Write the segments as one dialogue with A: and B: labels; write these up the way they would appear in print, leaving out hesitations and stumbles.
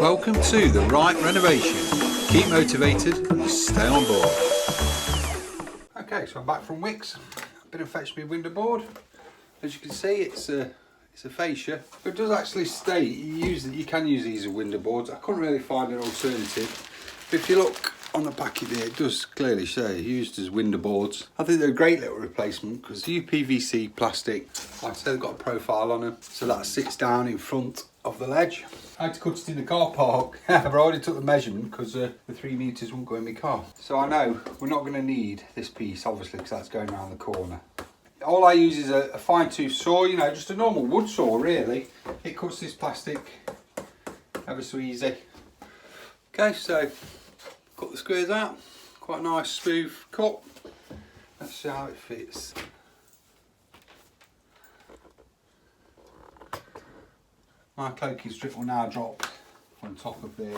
A: Welcome to the right renovation. Keep motivated and stay on board. Okay, so I'm back from Wicks. I've been and fetched my window board. As you can see, it's a fascia. But it does actually state you can use these as window boards. I couldn't really find an alternative. But if you look on the back of it, it does clearly say used as window boards. I think they're a great little replacement because UPVC plastic, like I said, they've got a profile on them, so that sits down in front of the ledge. I had to cut it in the car park. I've already took the measurement because the 3 metres won't go in my car. So I know we're not going to need this piece, obviously, because that's going around the corner. All I use is a fine tooth saw, you know, just a normal wood saw really. It cuts this plastic ever so easy. Okay, so cut the squares out. Quite a nice smooth cut. Let's see how it fits. My cloaking strip will now drop on top of there.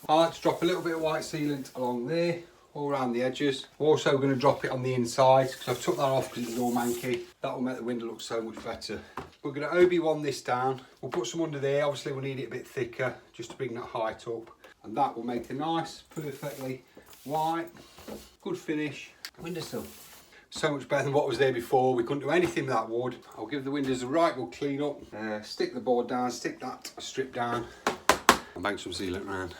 A: I like to drop a little bit of white sealant along there, all around the edges. I'm also going to drop it on the inside because I've took that off because it's all manky. That will make the window look so much better. We're going to OB1 this down. We'll put some under there. Obviously we'll need it a bit thicker just to bring that height up. And that will make a nice, perfectly white, good finish windowsill. So much better than what was there before. We couldn't do anything with that wood. I'll give the windows a right good clean up. Stick the board down, stick that strip down and bang some sealant around.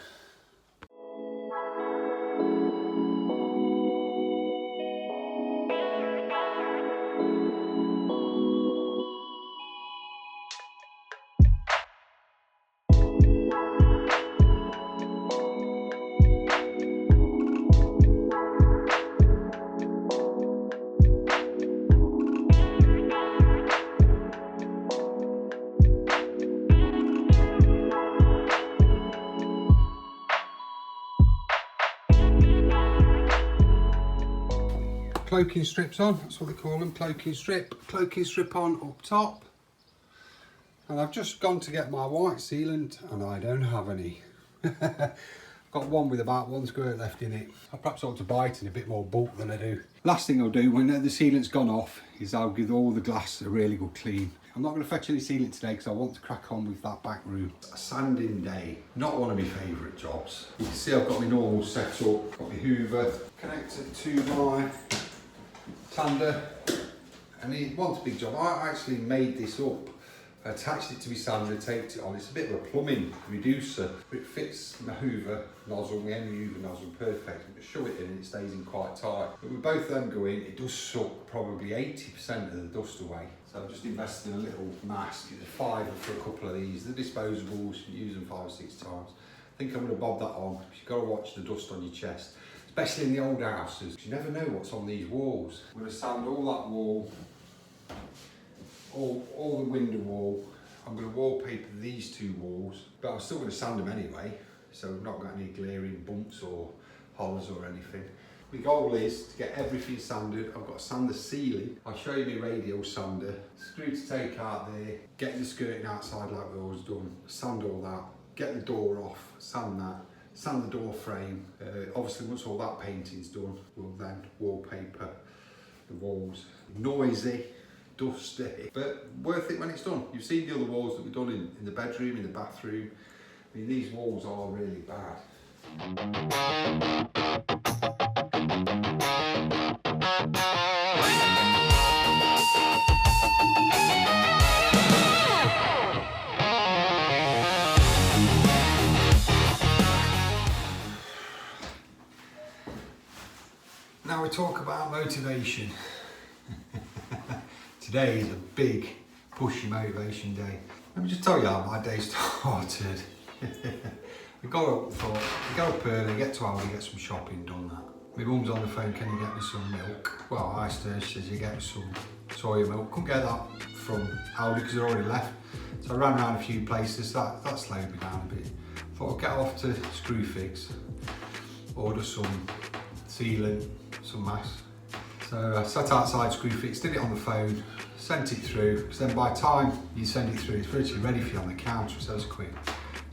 A: Cloaking strips on, that's what they call them, cloaking strip on up top. And I've just gone to get my white sealant and I don't have any. I've got one with about 1 squirt left in it. I perhaps ought to buy it in a bit more bulk than I do. Last thing I'll do when the sealant's gone off is I'll give all the glass a really good clean. I'm not going to fetch any sealant today because I want to crack on with that back room. A sanding day, not one of my favourite jobs. You can see I've got my normal setup, got my hoover connected to my sander, and it wants a big job. I actually made this up, attached it to my sander, taped it on. It's a bit of a plumbing reducer, but it fits my hoover nozzle, my end hoover nozzle perfect. You shove it in and it stays in quite tight. But with both of them going, it does suck probably 80% of the dust away. So I've just invested in a little mask. It's a £5 for a couple of these. They're disposables, you can use them 5 or 6 times. I think I'm going to bob that on because you've got to watch the dust on your chest. Especially in the old houses, you never know what's on these walls. I'm going to sand all that wall, all the window wall. I'm going to wallpaper these 2 walls, but I'm still going to sand them anyway, so I've not got any glaring bumps or hollers or anything. My goal is to get everything sanded. I've got to sand the ceiling. I'll show you my radial sander. Screw to take out there, getting the skirting outside like we've always done, sand all that, get the door off, sand that. Sand the door frame. Obviously once all that painting's done, we'll then wallpaper the walls. Noisy, dusty, but worth it when it's done. You've seen the other walls that we've done in the bedroom, in the bathroom. I mean, these walls are really bad. Now we talk about motivation. Today is a big pushy motivation day. Let me just tell you how my day started. I got up, thought, I get up early, get to Aldi, get some shopping done that. My mum's on the phone, can you get me some milk? Well, I asked her, she says, you get me some soya milk. Couldn't get that from Aldi because they'd already left. So I ran around a few places, that slowed me down a bit. Thought I'd get off to Screwfix, order some sealant, some mask. So I sat outside Screwfix, did it on the phone, sent it through, because then by the time you send it through, it's virtually ready for you on the counter, so it's quick.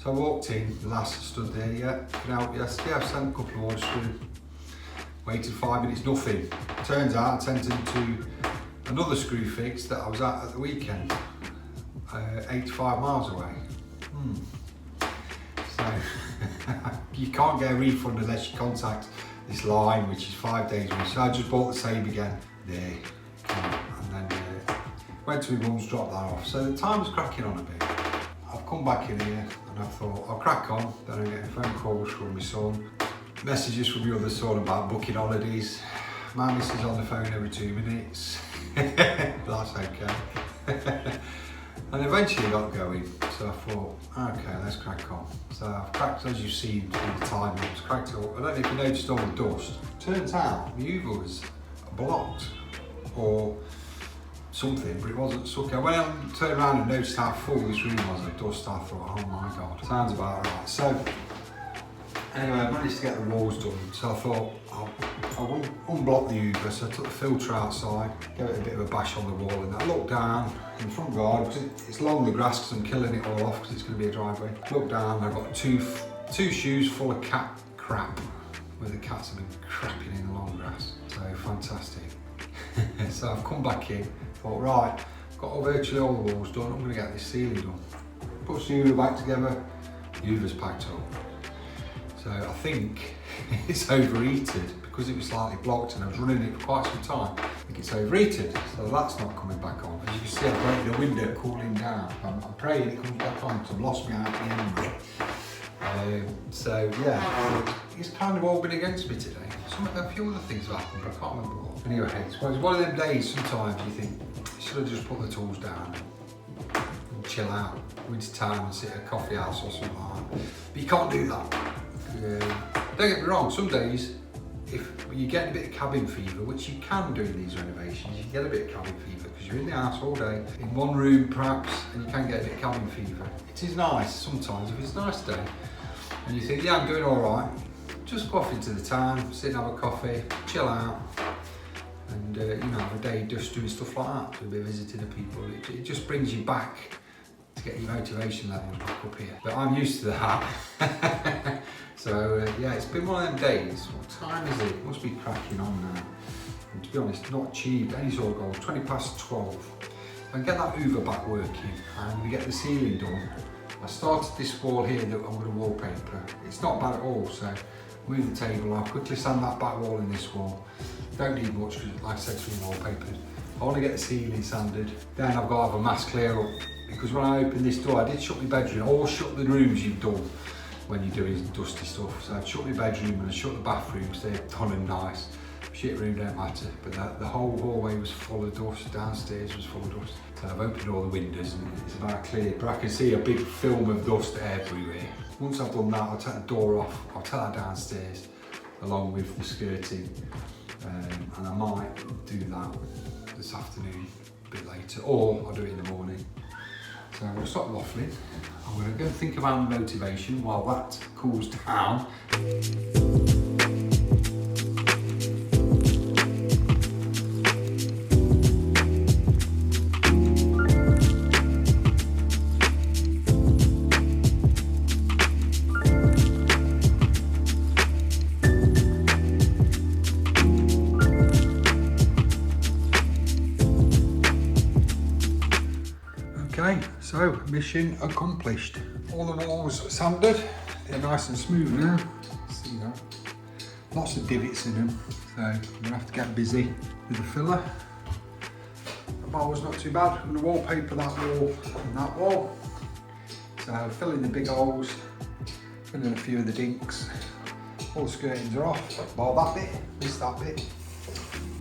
A: So I walked in, the lass stood there, yeah, can I help you? I said, yeah, I've sent a couple of orders through. Waited 5 minutes, nothing. Turns out I sent into another Screwfix that I was at the weekend, 85 miles away. So you can't get a refund unless you contact this line, which is 5 days away. So I just bought the same again there, and then went to my mum's, dropped that off. So the time was cracking on a bit. I've come back in here and I thought I'll crack on. Then I'm getting phone calls from my son, messages from my other son about booking holidays. My missus on the phone every 2 minutes. That's okay. And eventually got going, so I thought, okay, let's crack on. So I've cracked, as you've seen through the time, it's cracked up. I don't know if you noticed all the dust. Turns out the Uber was blocked or something, but it wasn't sucking. When I turned around and noticed how full this room was of dust, I thought, oh my God, sounds about right. So anyway, I managed to get the walls done, so I thought I'll unblock the Uber. So I took the filter outside, gave it a bit of a bash on the wall, and I looked down in the front garden, because it's along the grass because I'm killing it all off because it's going to be a driveway. Looked down, I've got two shoes full of cat crap, where the cats have been crapping in the long grass. So fantastic. So I've come back in, thought, right, got virtually all the walls done, I'm going to get this ceiling done. Put the Uber back together, Uber's packed up. So I think it's overheated because it was slightly blocked and I was running it for quite some time. I think it's overheated, so that's not coming back on. As you can see, I've broken the window cooling down. I'm praying it comes back on because I've lost me out at the end. So yeah, it's kind of all been against me today. A few other things have happened, but I can't remember what. Anyway, it's one of them days sometimes you think, you should have just put the tools down and chill out, go into town and sit at a coffee house or something like that. But you can't do that. Don't get me wrong, some days if you get a bit of cabin fever, which you can do in these renovations, you get a bit of cabin fever because you're in the house all day, in one room perhaps, and you can get a bit of cabin fever. It is nice sometimes if it's a nice day and you think, yeah, I'm doing all right, just go off into the town, sit and have a coffee, chill out, and have a day just doing stuff like that, do a bit of visiting of people. It just brings you back to get your motivation levels back up here. But I'm used to that. So yeah, it's been one of them days. What time is it? It must be cracking on now. And to be honest, not achieved any sort of goal. 20 past 12. If I can get that Uber back working, I'm going to get the ceiling done. I started this wall here that I'm going to wallpaper. It's not bad at all, so move the table. I'll quickly sand that back wall in this wall. Don't need much because, like I said, it's been wallpapered. I want to get the ceiling sanded. Then I've got to have a mass clear up because when I opened this door, I did shut my bedroom. Or shut the rooms you've done when you're doing dusty stuff. So I've shut my bedroom and I shut the bathrooms. They're done and nice. Shit room don't matter. But the whole hallway was full of dust. Downstairs was full of dust. So I've opened all the windows and it's about clear. But I can see a big film of dust everywhere. Once I've done that, I'll take the door off. I'll take that downstairs along with the skirting. And I might do that this afternoon a bit later, or I'll do it in the morning. So I'm going to stop waffling. I'm going to go think about motivation while that cools down. Okay, so mission accomplished. All the walls sanded, they're nice and smooth now. See that? Lots of divots in them, so I'm gonna have to get busy with the filler. The bowl's not too bad. I'm gonna wallpaper that wall and that wall. So filling the big holes, filling a few of the dinks. All the skirtings are off. Well, that bit, missed that bit.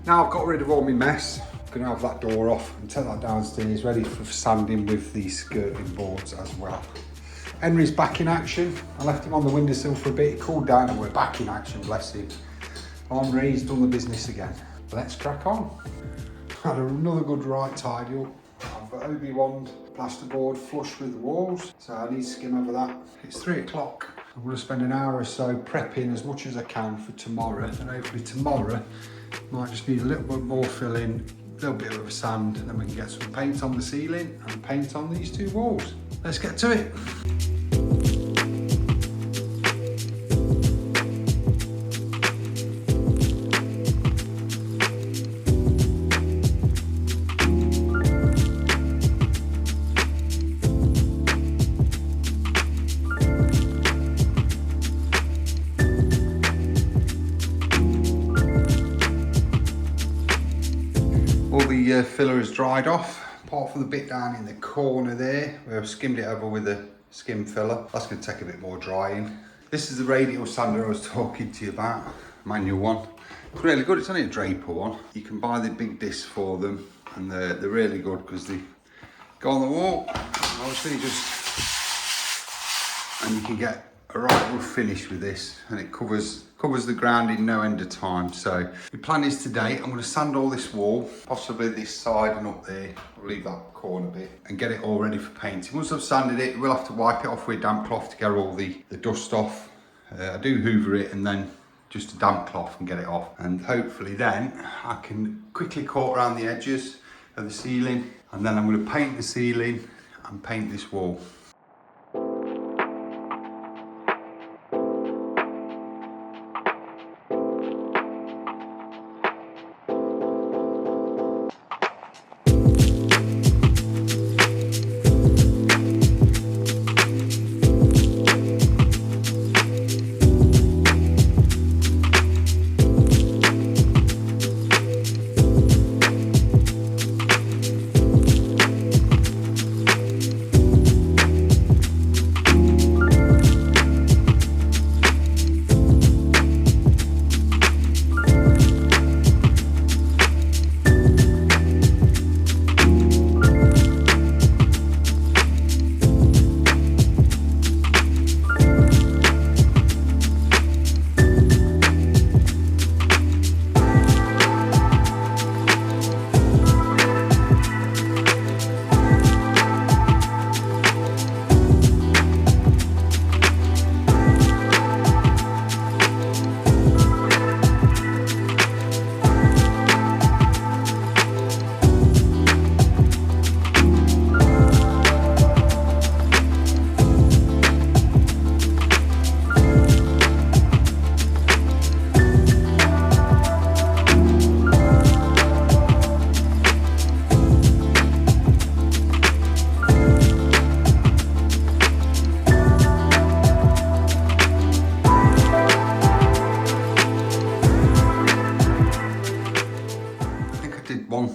A: Now I've got rid of all my mess. I'm gonna have that door off and take that downstairs, ready for sanding with these skirting boards as well. Henry's back in action. I left him on the windowsill for a bit. He cooled down and we're back in action, bless him. Henry's done the business again. Let's crack on. Had another good right tidy up. I've got Obi-Wan plasterboard flush with the walls, so I need to skim over that. It's 3 o'clock. I'm going to spend an hour or so prepping as much as I can for tomorrow, and hopefully tomorrow might just need a little bit more filling, a little bit of a sand, and then we can get some paint on the ceiling and paint on these 2 walls. Let's get to it. the filler has dried off, apart from the bit down in the corner there, where I've skimmed it over with a skim filler. That's going to take a bit more drying. This is the radial sander I was talking to you about, manual one. It's really good, it's only a Draper one. You can buy the big discs for them, and they're really good because they go on the wall, and obviously and you can get a right good finish with this, and it covers the ground in no end of time. So the plan is today, I'm going to sand all this wall, possibly this side and up there. I'll leave that corner bit and get it all ready for painting. Once I've sanded it, we'll have to wipe it off with a damp cloth to get all the dust off. I do hoover it and then just a damp cloth and get it off. And hopefully then I can quickly cut around the edges of the ceiling, and then I'm going to paint the ceiling and paint this wall.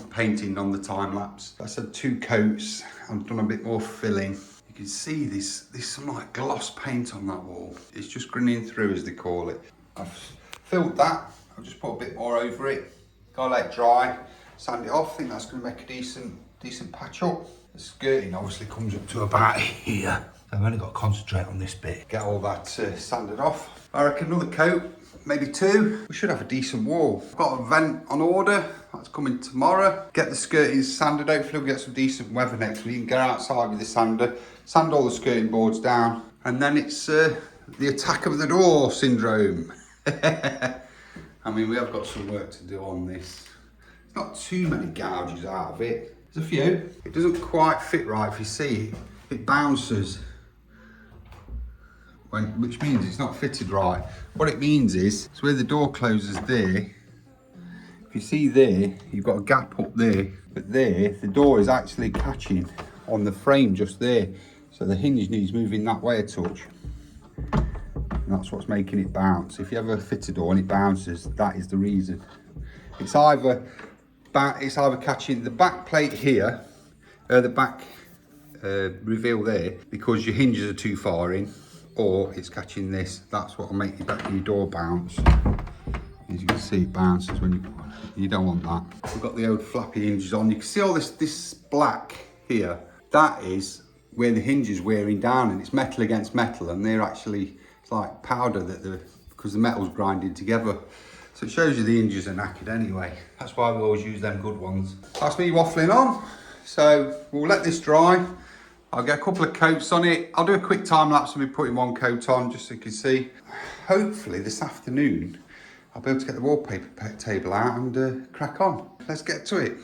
A: Painting on the time lapse. I said 2 coats. I've done a bit more filling. You can see there's some like gloss paint on that wall. It's just grinning through, as they call it. I've filled that. I've just put a bit more over it. Gotta let it dry, sand it off. I think that's going to make a decent patch up. The skirting obviously comes up to about here. So I've only got to concentrate on this bit. Get all that sanded off. I reckon another coat, maybe 2. We should have a decent wall. I've got a vent on order. That's coming tomorrow. Get the skirting sanded. Hopefully we'll get some decent weather next week. You can get outside with the sander, sand all the skirting boards down, and then it's the attack of the door syndrome. I mean, we have got some work to do on this. Not too many gouges out of it. There's a few. It doesn't quite fit right. If you see, it bounces, which means it's not fitted right. What it means is, it's where the door closes there. If you see there, you've got a gap up there, but there, the door is actually catching on the frame just there. So the hinge needs moving that way a touch. And that's what's making it bounce. If you ever fit a door and it bounces, that is the reason. It's either catching the back plate here, the back reveal there, because your hinges are too far in, or it's catching this. That's what will make your door bounce. As you can see, it bounces when you don't want that. We've got the old flappy hinges on. You can see all this black here. That is where the hinge is wearing down, and it's metal against metal, and they're actually, it's like powder because the metal's grinding together. So it shows you the hinges are knackered anyway. That's why we always use them good ones. That's me waffling on. So we'll let this dry. I'll get a couple of coats on it. I'll do a quick time lapse of me putting 1 coat on, just so you can see. Hopefully this afternoon, I'll be able to get the wallpaper table out and crack on. Let's get to it.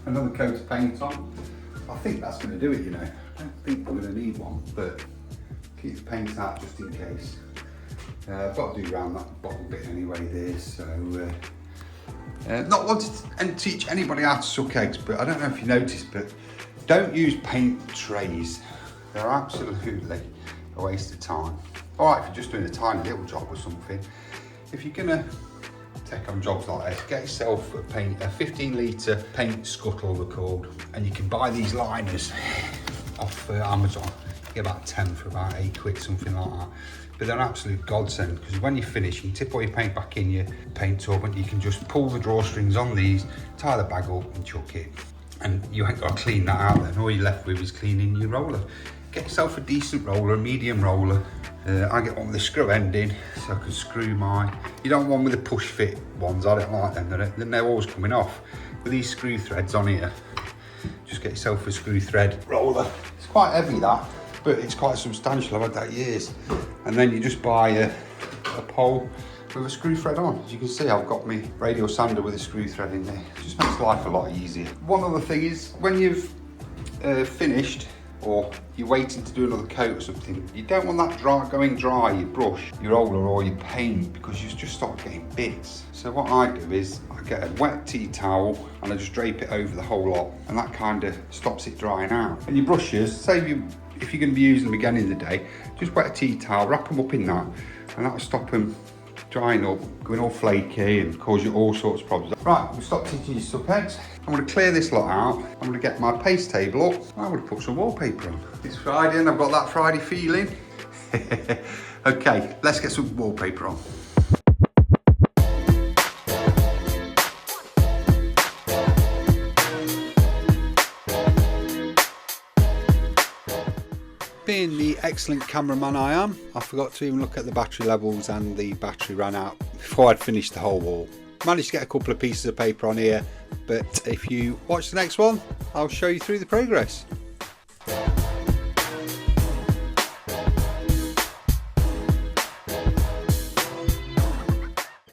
A: another coat of paint on. I think that's going to do it, you know. I don't think we're going to need one, but keep the paint out just in case. I've got to do around that bottom bit anyway there, so not wanting to teach anybody how to suck eggs, but I don't know if you noticed, but don't use paint trays. They're absolutely a waste of time. Alright, if you're just doing a tiny little job or something. If you're gonna take on jobs like this, get yourself a 15 litre paint scuttle, they're called, and you can buy these liners off Amazon. You get about 10 for about £8, something like that. But they're an absolute godsend, because when you finish, you tip all your paint back in your paint tub and you can just pull the drawstrings on these, tie the bag up and chuck it. And you ain't got to clean that out then. All you're left with is cleaning your roller. Get yourself a decent roller, a medium roller. I get one with a screw end in, so I can screw mine. You don't want one with the push fit ones, I don't like them, then they're always coming off. With these screw threads on here, just get yourself a screw thread roller. It's quite heavy that, but it's quite substantial, I've had that years. And then you just buy a pole with a screw thread on. As you can see, I've got my radial sander with a screw thread in there. It just makes life a lot easier. One other thing is, when you've finished, or you're waiting to do another coat or something, you don't want that going dry, your brush, your roller or your paint, because you just start getting bits. So what I do is I get a wet tea towel and I just drape it over the whole lot, and that kind of stops it drying out. And your brushes, if you're going to be using them again in the day, just wet a tea towel, wrap them up in that, and that'll stop them drying up, going all flaky and cause you all sorts of problems. Right, we'll stop teaching you suck eggs. I'm going to clear this lot out. I'm going to get my paste table up. I'm going to put some wallpaper on. It's Friday and I've got that Friday feeling. Okay, let's get some wallpaper on. Being the excellent cameraman I am, I forgot to even look at the battery levels, and the battery ran out before I'd finished the whole wall. Managed to get a couple of pieces of paper on here, but if you watch the next one, I'll show you through the progress.